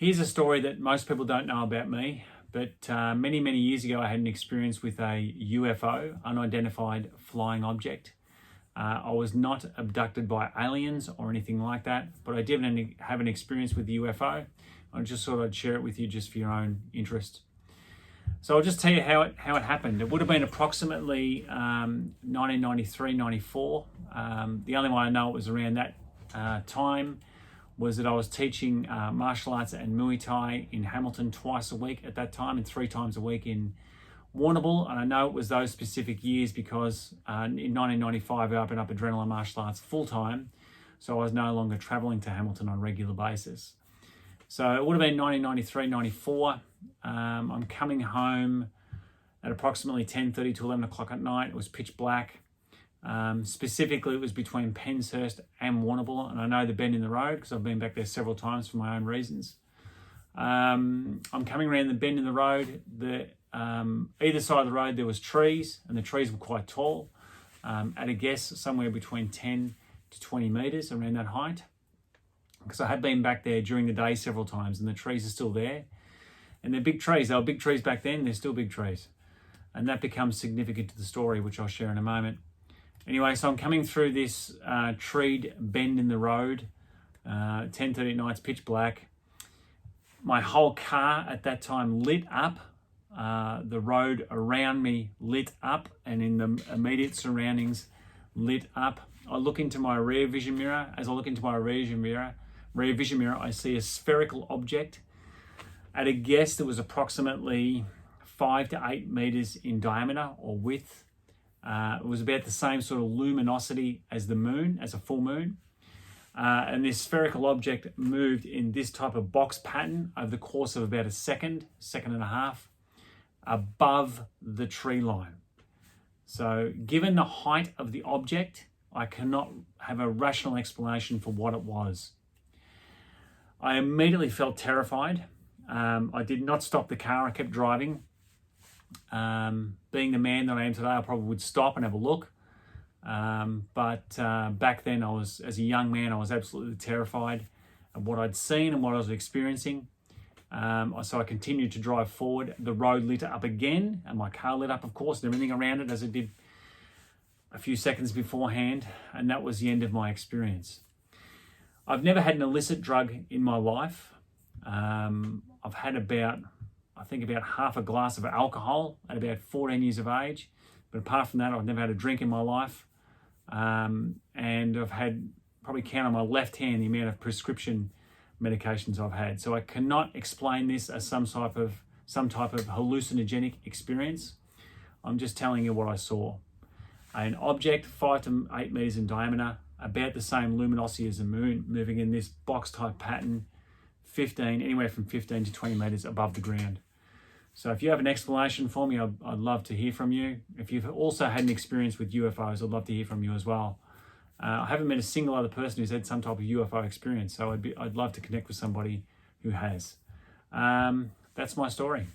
Here's a story that most people don't know about me, but many, many years ago, I had an experience with a UFO, unidentified flying object. I was not abducted by aliens or anything like that, but I did have an experience with the UFO. I just thought I'd share it with you just for your own interest. So I'll just tell you how it happened. It would have been approximately 1993, 94. The only way I know it was around that time was that I was teaching martial arts and Muay Thai in Hamilton twice a week at that time and 3 times a week in Warrnambool. And I know it was those specific years because in 1995 I opened up Adrenaline Martial Arts full time. So I was no longer traveling to Hamilton on a regular basis. So it would have been 1993, 94. I'm coming home at approximately 10:30 to 11 o'clock at night. It was pitch black. Specifically, it was between Penshurst and Warrnambool, and I know the bend in the road because I've been back there several times for my own reasons. I'm coming around the bend in the road. Either side of the road there was trees, and the trees were quite tall. At a guess, somewhere between 10 to 20 metres around that height. Because I had been back there during the day several times, and the trees are still there. And they're big trees. They were big trees back then. They're still big trees. And that becomes significant to the story, which I'll share in a moment. Anyway, so I'm coming through this treed bend in the road, 10:30 at night, it's pitch black. My whole car at that time lit up. The road around me lit up, and in the immediate surroundings lit up. I look into my rear vision mirror. As I look into my rear vision mirror, I see a spherical object. At a guess, it was approximately 5 to 8 meters in diameter or width. It was about the same sort of luminosity as the moon, as a full moon. And this spherical object moved in this type of box pattern over the course of about a second and a half, above the tree line. So given the height of the object, I cannot have a rational explanation for what it was. I immediately felt terrified. I did not stop the car, I kept driving. Being the man that I am today, I probably would stop and have a look. But back then, as a young man, I was absolutely terrified of what I'd seen and what I was experiencing. So I continued to drive forward. The road lit up again, and my car lit up, of course, and everything around it as it did a few seconds beforehand. And that was the end of my experience. I've never had an illicit drug in my life. I've had about half a glass of alcohol at about 14 years of age. But apart from that, I've never had a drink in my life. And I've had, probably count on my left hand, the amount of prescription medications I've had. So I cannot explain this as some type of hallucinogenic experience. I'm just telling you what I saw. An object 5 to 8 meters in diameter, about the same luminosity as the moon, moving in this box type pattern, anywhere from 15 to 20 meters above the ground. So if you have an explanation for me, I'd love to hear from you. If you've also had an experience with UFOs, I'd love to hear from you as well. I haven't met a single other person who's had some type of UFO experience, so I'd love to connect with somebody who has. That's my story.